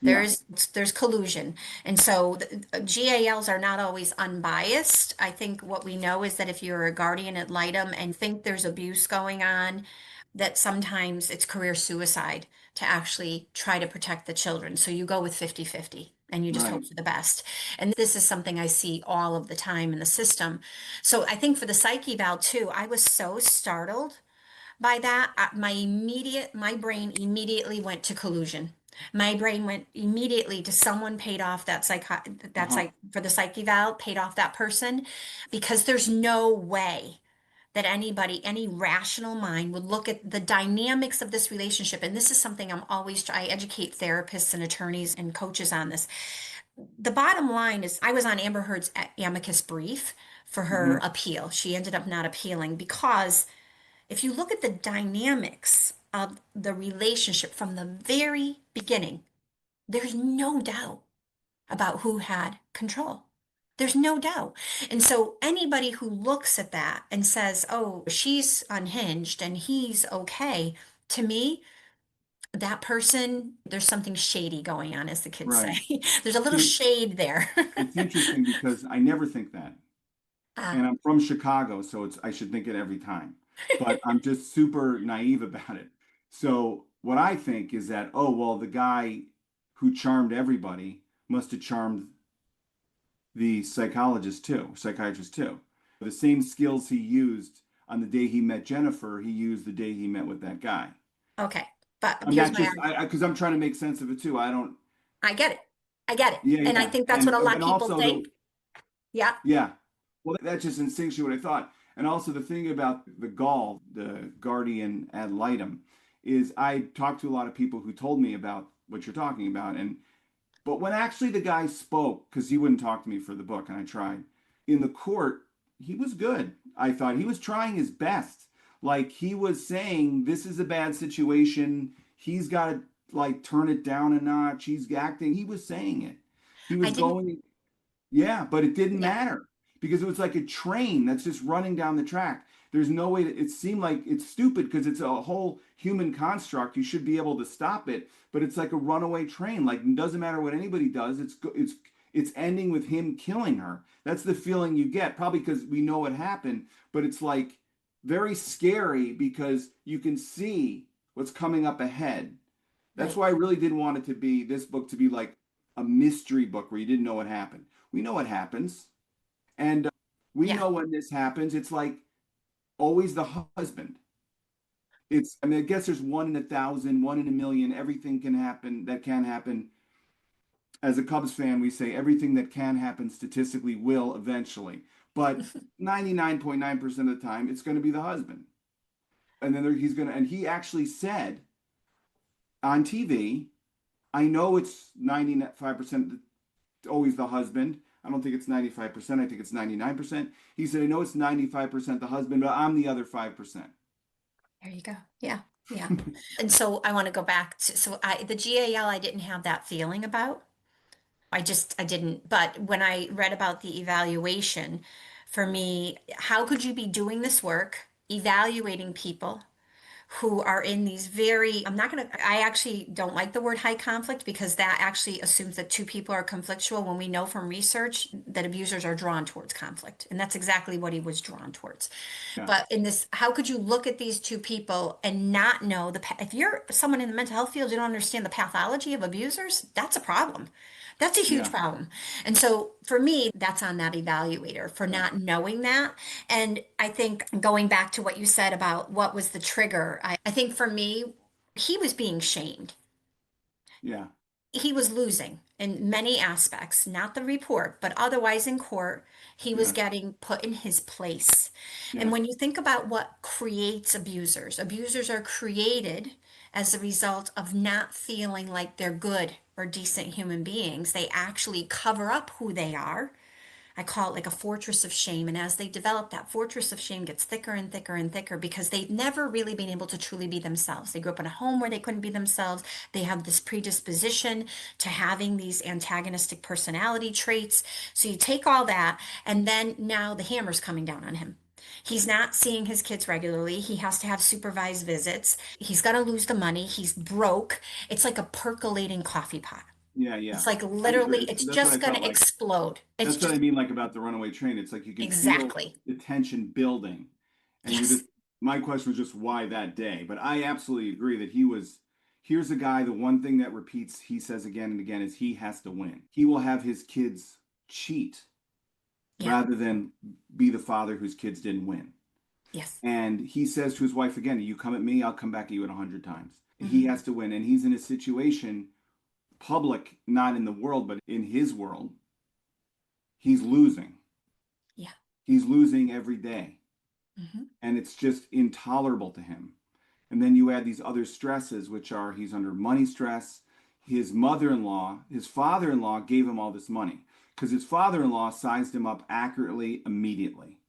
yeah, There's collusion. And so GALs are not always unbiased. I think what we know is that if you're a guardian ad litem and think there's abuse going on, that sometimes it's career suicide to actually try to protect the children. So you go with 50-50 and you just right. hope for the best. And this is something I see all of the time in the system. So I think for the psyche eval too, I was so startled by that. My brain immediately went to collusion. My brain went immediately to someone paid off Uh-huh. for the psyche eval, paid off that person, because there's no way that any rational mind would look at the dynamics of this relationship. And this is something I educate therapists and attorneys and coaches on this. The bottom line is I was on Amber Heard's amicus brief for her Hmm. appeal. She ended up not appealing because if you look at the dynamics of the relationship from the very beginning, there's no doubt about who had control. There's no doubt. And so anybody who looks at that and says, oh, she's unhinged and he's okay, to me, that person, there's something shady going on, as the kids say. Right. There's a little See, shade there. it's interesting because I never think that. Ah, And I'm from Chicago, so I should think it every time. But I'm just super naive about it. So what I think is that, oh, well, the guy who charmed everybody must have charmed the psychiatrist too. The same skills he used on the day he met Jennifer, he used the day he met with that guy. okay. But I'm here's not my just argument. because I'm trying to make sense of it too. I don't. I get it. I get it. Yeah, And I yeah, think that's what a lot and of people also think. Yeah. yeah. Well, that's just instinctually what I thought. And also the thing about the gall, the guardian ad litem, is I talked to a lot of people who told me about what you're talking about, and but when actually the guy spoke, because he wouldn't talk to me for the book, and I tried, in the court, he was good. I thought he was trying his best. Like he was saying, this is a bad situation. He's got to like turn it down a notch. He's acting. He was saying it. He I was didn't. going, yeah, but it didn't Yeah. matter because it was like a train that's just running down the track. There's no way to, it seemed like it's stupid because it's a whole human construct. You should be able to stop it, but it's like a runaway train. Like it doesn't matter what anybody does. It's ending with him killing her. That's the feeling you get, probably because we know what happened, but it's like very scary because you can see what's coming up ahead. That's Right. why I really didn't want it to be this book to be like a mystery book where you didn't know what happened. We know what happens. And we Yeah. know when this happens, it's like always the husband. I mean, I guess there's one in a thousand, one in a million. Everything can happen that can happen. As a Cubs fan, we say everything that can happen statistically will eventually. But 99.9% of the time, it's going to be the husband. And then and he actually said on TV, I know it's 95% always the husband. I don't think it's 95%. I think it's 99%. He said, I know it's 95% the husband, but I'm the other 5%. There you go. Yeah. Yeah. And so I want to go back to, the GAL I didn't have that feeling about. I didn't. But when I read about the evaluation, for me, how could you be doing this work, evaluating people who are in these very, I actually don't like the word high conflict because that actually assumes that two people are conflictual when we know from research that abusers are drawn towards conflict. And that's exactly what he was drawn towards. Yeah. But in this, how could you look at these two people and not know if you're someone in the mental health field, you don't understand the pathology of abusers, that's a problem. That's a huge Yeah. problem. And so for me, that's on that evaluator for Yeah. not knowing that. And I think going back to what you said about what was the trigger, I think for me, he was being shamed. Yeah. He was losing in many aspects, not the report, but otherwise in court, he was Yes. getting put in his place. And Yes. when you think about what creates abusers, abusers are created as a result of not feeling like they're good or decent human beings. They actually cover up who they are. I call it like a fortress of shame. And as they develop, that fortress of shame gets thicker and thicker and thicker because they've never really been able to truly be themselves. They grew up in a home where they couldn't be themselves. They have this predisposition to having these antagonistic personality traits. So you take all that, and then now the hammer's coming down on him. He's not seeing his kids regularly. He has to have supervised visits. He's going to lose the money. He's broke. It's like a percolating coffee pot. Yeah. Yeah. It's like I literally, agree. it's That's what I just going felt to like. explode. It's That's what I just mean, like about the runaway train. It's like you can feel exactly. the tension building, and you're Yes. just. My question was just why that day, but I absolutely agree that he was. Here's a guy. The one thing that repeats, he says again and again, is he has to win. He will have his kids cheat Yeah. rather than be the father whose kids didn't win. Yes. And he says to his wife again, "You come at me, I'll come back at you 100 times." He Hmm. has to win, and he's in a situation, public, not in the world, but in his world, he's losing. Yeah. He's losing every day, Hmm. and it's just intolerable to him. And then you add these other stresses, which are he's under money stress. His mother-in-law, his father-in-law gave him all this money because his father-in-law sized him up accurately immediately.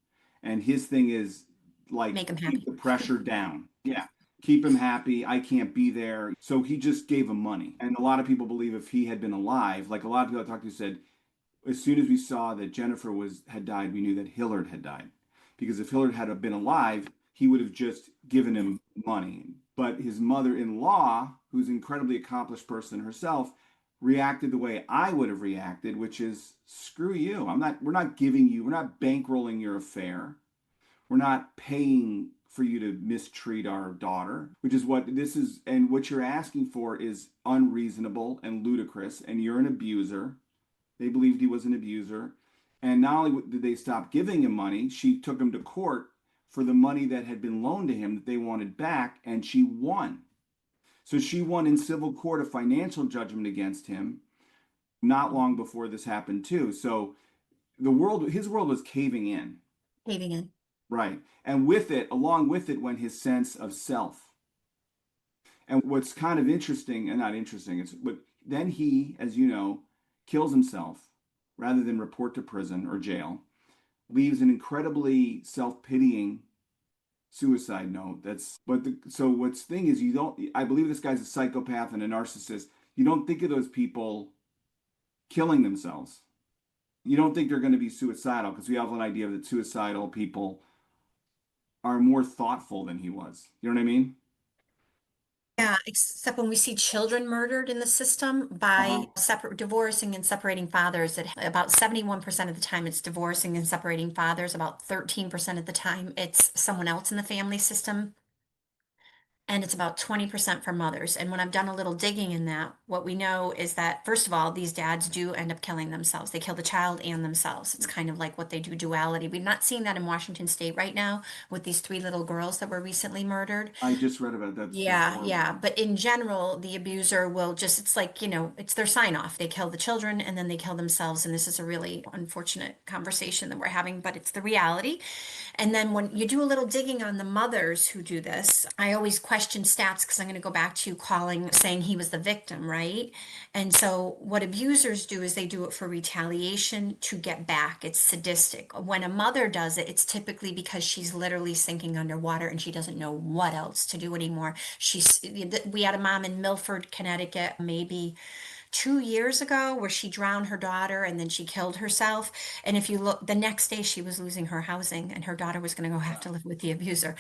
And his thing is like Make him keep happy. the pressure down. Yeah. Keep him happy. I can't be there. So he just gave him money. And a lot of people believe if he had been alive, like a lot of people I talked to said, as soon as we saw that Jennifer was had died, we knew that Hillard had died. Because if Hillard had been alive, he would have just given Yes. him money. But his mother-in-law, who's an incredibly accomplished person herself, reacted the way I would have reacted, which is screw you. We're not giving you, we're not bankrolling your affair. We're not paying for you to mistreat our daughter, which is what this is. And what you're asking for is unreasonable and ludicrous. And you're an abuser. They believed he was an abuser. And not only did they stop giving him money, she took him to court for the money that had been loaned to him that they wanted back, and she won. So she won in civil court a financial judgment against him not long before this happened too. So his world was caving in, Caving in. right? And with it, along with it, went his sense of self. And what's kind of interesting, and not interesting, it's but then he, as you know, kills himself rather than report to prison or jail, leaves an incredibly self-pitying suicide note. So what's thing is you don't I believe this guy's a psychopath and a narcissist. You don't think of those people killing themselves. You don't think they're going to be suicidal because we have an idea that suicidal people are more thoughtful than he was. You know what I mean? Yeah, except when we see children murdered in the system Uh-huh. by separate divorcing and separating fathers, that about 71% of the time it's divorcing and separating fathers, about 13% of the time it's someone else in the family system. And it's about 20% for mothers. And when I've done a little digging in that, what we know is that, first of all, these dads do end up killing themselves. They kill the child and themselves. It's kind of like what they do duality. We're not seeing that in Washington State right now with these three little girls that were recently murdered. I just read about that. That's Yeah, horrible. yeah. But in general, the abuser will just, it's like, it's their sign off. They kill the children and then they kill themselves. And this is a really unfortunate conversation that we're having, but it's the reality. And then when you do a little digging on the mothers who do this, I always question stats because I'm going to go back to you saying he was the victim, right? And so what abusers do is they do it for retaliation to get back. It's sadistic. When a mother does it, it's typically because she's literally sinking underwater and she doesn't know what else to do anymore. We had a mom in Milford, Connecticut, maybe 2 years ago where she drowned her daughter and then she killed herself. And if you look, the next day she was losing her housing and her daughter was going to go have to live with the abuser.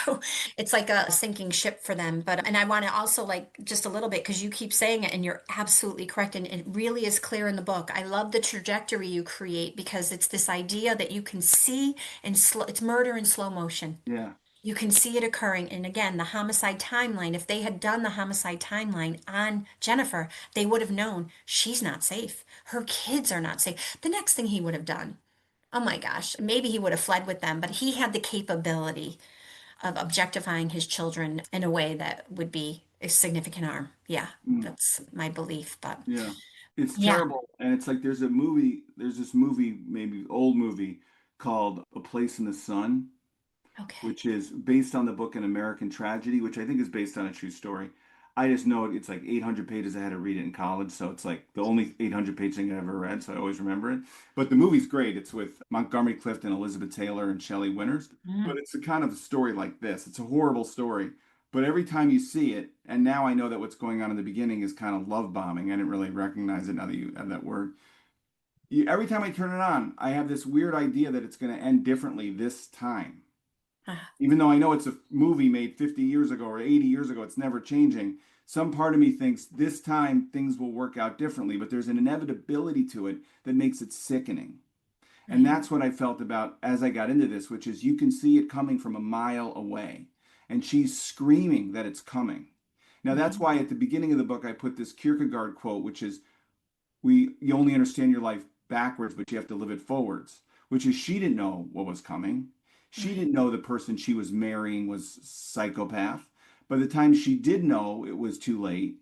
So it's like a sinking ship for them. But, and I want to also like just a little bit because you keep saying it and you're absolutely correct. And it really is clear in the book. I love the trajectory you create because it's this idea that you can see in slow, it's murder in slow motion. Yeah. You can see it occurring. And again, the homicide timeline, if they had done the homicide timeline on Jennifer, they would have known she's not safe. Her kids are not safe. The next thing he would have done, oh my gosh, maybe he would have fled with them, but he had the capability of objectifying his children in a way that would be a significant harm. Yeah, Mm. that's my belief. But Yeah. It's yeah, terrible. And it's like there's this movie, maybe old movie called A Place in the Sun, okay. which is based on the book An American Tragedy, which I think is based on a true story. I just know it's like 800 pages. I had to read it in college, so it's like the only 800-page thing I ever read, so I always remember it. But the movie's great. It's with Montgomery Clift and Elizabeth Taylor and Shelley Winters. But Mm. it's a kind of a story like this. It's a horrible story. But every time you see it, and now I know that what's going on in the beginning is kind of love bombing. I didn't really recognize it now that you have that word. Every time I turn it on, I have this weird idea that it's going to end differently this time. Ah, Even though I know it's a movie made 50 years ago or 80 years ago, it's never changing. Some part of me thinks this time things will work out differently, but there's an inevitability to it that makes it sickening. And right. that's what I felt about as I got into this, which is you can see it coming from a mile away. And she's screaming that it's coming. Now, that's Mhm. why at the beginning of the book, I put this Kierkegaard quote, which is, you only understand your life backwards, but you have to live it forwards, which is she didn't know what was coming. She Right. didn't know the person she was marrying was psychopath. By the time she did know, it was too late.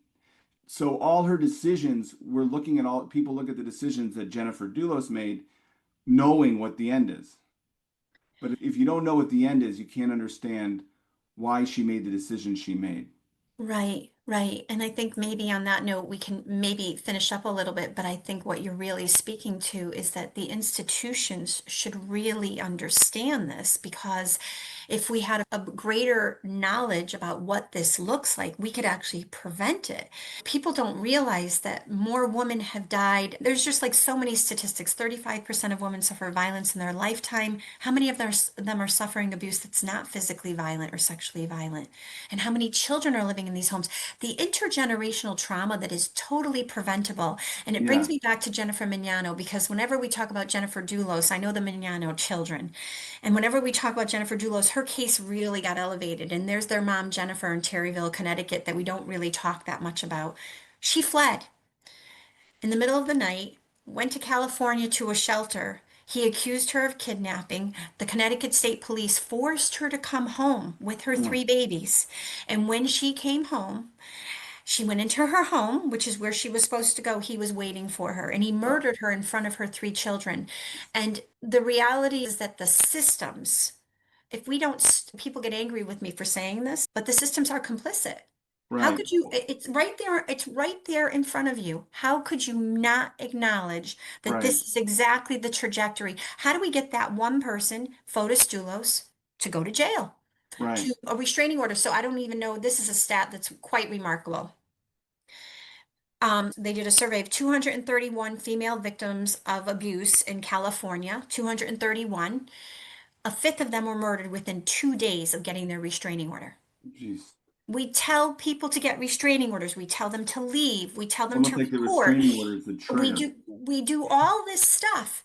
So all her decisions, we're looking at all people look at the decisions that Jennifer Dulos made, knowing what the end is. But if you don't know what the end is, you can't understand why she made the decision she made. Right, right. And I think maybe on that note, we can maybe finish up a little bit, but I think what you're really speaking to is that the institutions should really understand this because if we had a greater knowledge about what this looks like, we could actually prevent it. People don't realize that more women have died. There's just like so many statistics. 35% of women suffer violence in their lifetime. How many of them are suffering abuse that's not physically violent or sexually violent? And how many children are living in these homes? The intergenerational trauma that is totally preventable. And it brings Yeah, me back to Jennifer Mignano because whenever we talk about Jennifer Dulos, I know the Mignano children. And whenever we talk about Jennifer Dulos, her case really got elevated. And there's their mom, Jennifer, in Terryville, Connecticut, that we don't really talk that much about. She fled in the middle of the night, went to California to a shelter. He accused her of kidnapping. The Connecticut State Police forced her to come home with her uh, three babies. And when she came home, she went into her home, which is where she was supposed to go. He was waiting for her, and he uh, murdered her in front of her three children. And the reality is that the systems, if we don't, people get angry with me for saying this, but the systems are complicit. How right, could you, it's right there, it's right there in front of you. How could you not acknowledge that right, this is exactly the trajectory? How do we get that one person, Fotis Dulos, to go to jail, right. to a restraining order? So I don't even know, this is a stat that's quite remarkable. They did a survey of 231 female victims of abuse in California, 231. A fifth of them were murdered within 2 days of getting their restraining order. Jeez. We tell people to get restraining orders. We tell them to leave. We tell them Almost to like the report. restraining order is the trigger. We do all this stuff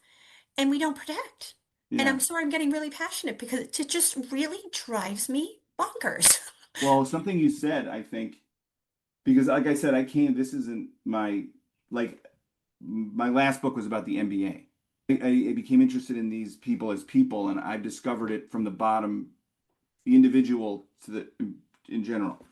and we don't protect. And Yeah. I'm sorry I'm getting really passionate because it just really drives me bonkers. Well, something you said, I think, because like I said, this isn't like, my last book was about the NBA. I became interested in these people as people, and I've discovered it from the bottom, the individual to the in general.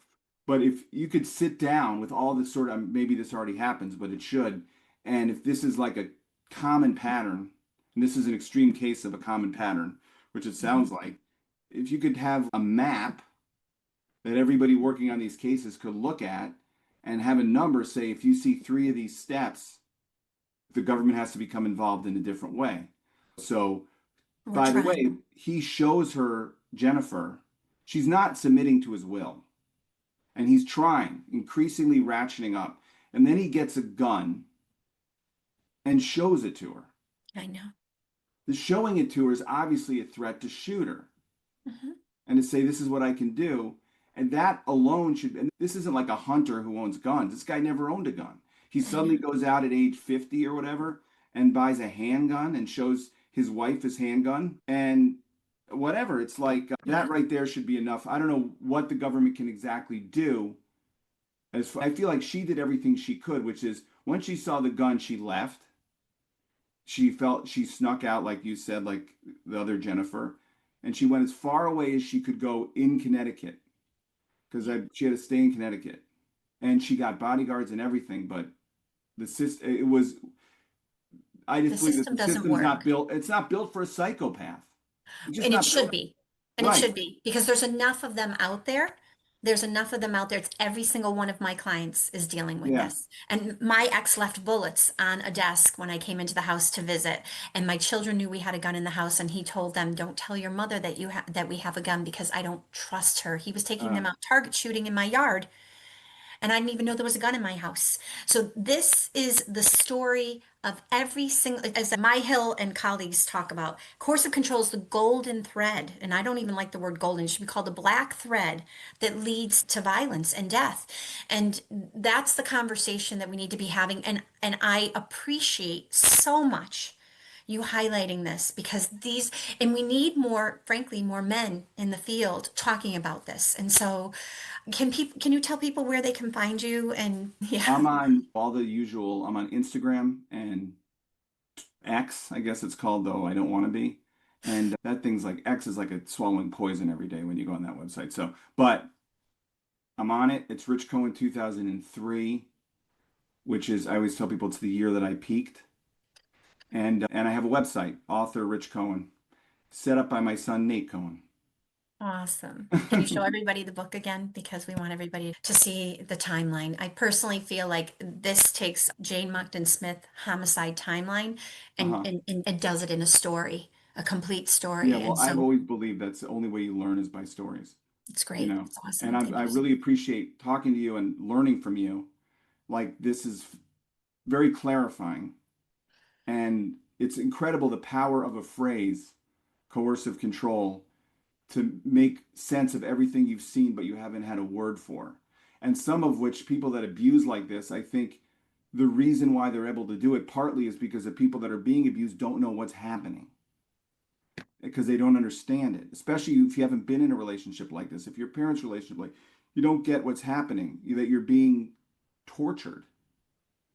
But if you could sit down with all this sort of, maybe this already happens, but it should, and if this is like a common pattern, and this is an extreme case of a common pattern, which it sounds Mhm. like, if you could have a map that everybody working on these cases could look at and have a number say, if you see three of these steps, the government has to become involved in a different way. So, We're by the trying. way, he shows her Jennifer, she's not submitting to his will, and he's trying, increasingly ratcheting up. And then he gets a gun and shows it to her. I know. The showing it to her is obviously a threat to shoot her Mm-hmm. and to say, this is what I can do. And that alone should, and this isn't like a hunter who owns guns. This guy never owned a gun. He suddenly goes out at age 50 or whatever and buys a handgun and shows his wife his handgun and whatever. It's like that right there should be enough. I don't know what the government can exactly do. I feel like she did everything she could, which is when she saw the gun, she left. She snuck out, like you said, like the other Jennifer, and she went as far away as she could go in Connecticut because she had to stay in Connecticut, and she got bodyguards and everything. But the system, it was. I just believe that the system's not built. It's not built for a psychopath. And it should be. And it Right. should be, because there's enough of them out there. There's enough of them out there. It's every single one of my clients is dealing with this. And my ex left bullets on a desk when I came into the house to visit. And my children knew we had a gun in the house, and he told them, "Don't tell your mother that that we have a gun because I don't trust her." He was taking them out target shooting in my yard, and I didn't even know there was a gun in my house. So this is the story of every single, as My Hill and colleagues talk about, coercive control is the golden thread. And I don't even like the word golden. It should be called the black thread that leads to violence and death. And that's the conversation that we need to be having. And I appreciate so much you highlighting this, because and we need more, frankly, more men in the field talking about this. And so can you tell people where they can find you? And I'm on all the usual. I'm on Instagram and X, I guess it's called, though I don't want to be. And that thing's like X is like a swallowing poison every day when you go on that website. So, but I'm on it. It's Rich Cohen 2003, which is, I always tell people it's the year that I peaked. And I have a website, author Rich Cohen, set up by my son Nate Cohen. Awesome. Can you show everybody the book again? Because we want everybody to see the timeline. I personally feel like this takes Jane Monckton Smith homicide timeline and does it in a story, a complete story. Yeah, well, And so I've always believed that's the only way you learn is by stories. it's great. You know, It's awesome. and I really appreciate talking to you and learning from you. Like, this is very clarifying. And it's incredible the power of a phrase, coercive control, to make sense of everything you've seen, but you haven't had a word for. And some of which people that abuse like this, I think the reason why they're able to do it partly is because the people that are being abused don't know what's happening because they don't understand it, especially if you haven't been in a relationship like this. If your parents' relationship, like, you don't get what's happening, that you're being tortured.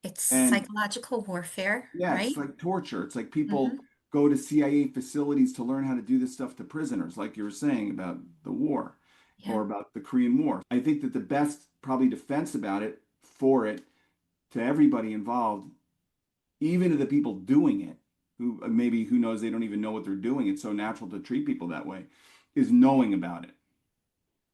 It's psychological warfare, Yeah, right? it's like torture. It's like people go to CIA facilities to learn how to do this stuff to prisoners, like you were saying about the war or about the Korean War. I think that the best probably defense about it, for it, to everybody involved, even to the people doing it, who maybe, who knows, they don't even know what they're doing. It's so natural to treat people that way, is knowing about it.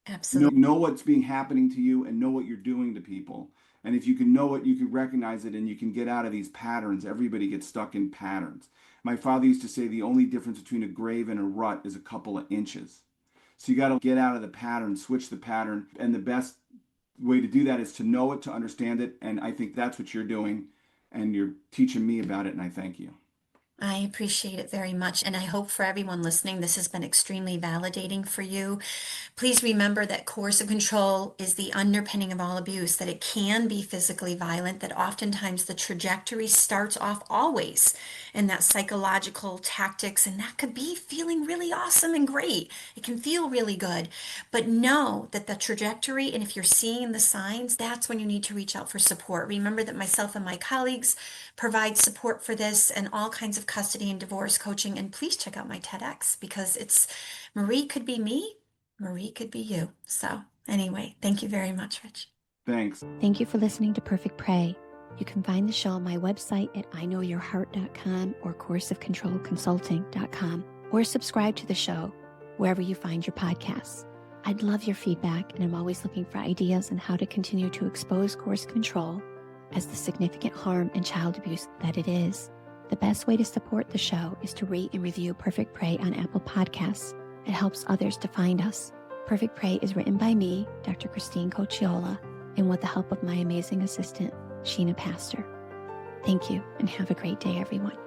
Absolutely. Know what's being happening to you and know what you're doing to people. And if you can know it, you can recognize it and you can get out of these patterns. Everybody gets stuck in patterns. My father used to say the only difference between a grave and a rut is a couple of inches. So you got to get out of the pattern, switch the pattern. And the best way to do that is to know it, to understand it. And I think that's what you're doing. And you're teaching me about it. And I thank you. I appreciate it very much. And I hope for everyone listening, this has been extremely validating for you. Please remember that coercive control is the underpinning of all abuse, that it can be physically violent, that oftentimes the trajectory starts off always in that psychological tactics, and that could be feeling really awesome and great. It can feel really good, but know that the trajectory, and if you're seeing the signs, that's when you need to reach out for support. Remember that myself and my colleagues provide support for this and all kinds of custody and divorce coaching. And please check out my TEDx, because it's Marie could be me, Marie could be you. So anyway, thank you very much, Rich. Thanks. Thank you for listening to Perfect Prey. You can find the show on my website at iknowyourheart.com or coercivecontrolconsulting.com, or subscribe to the show wherever you find your podcasts. I'd love your feedback, and I'm always looking for ideas on how to continue to expose coercive control as the significant harm and child abuse that it is. The best way to support the show is to rate and review Perfect Prey on Apple Podcasts. It helps others to find us. Perfect Prey is written by me, Dr. Christine Cocchiola, and with the help of my amazing assistant, Sheena Pastor. Thank you, and have a great day, everyone.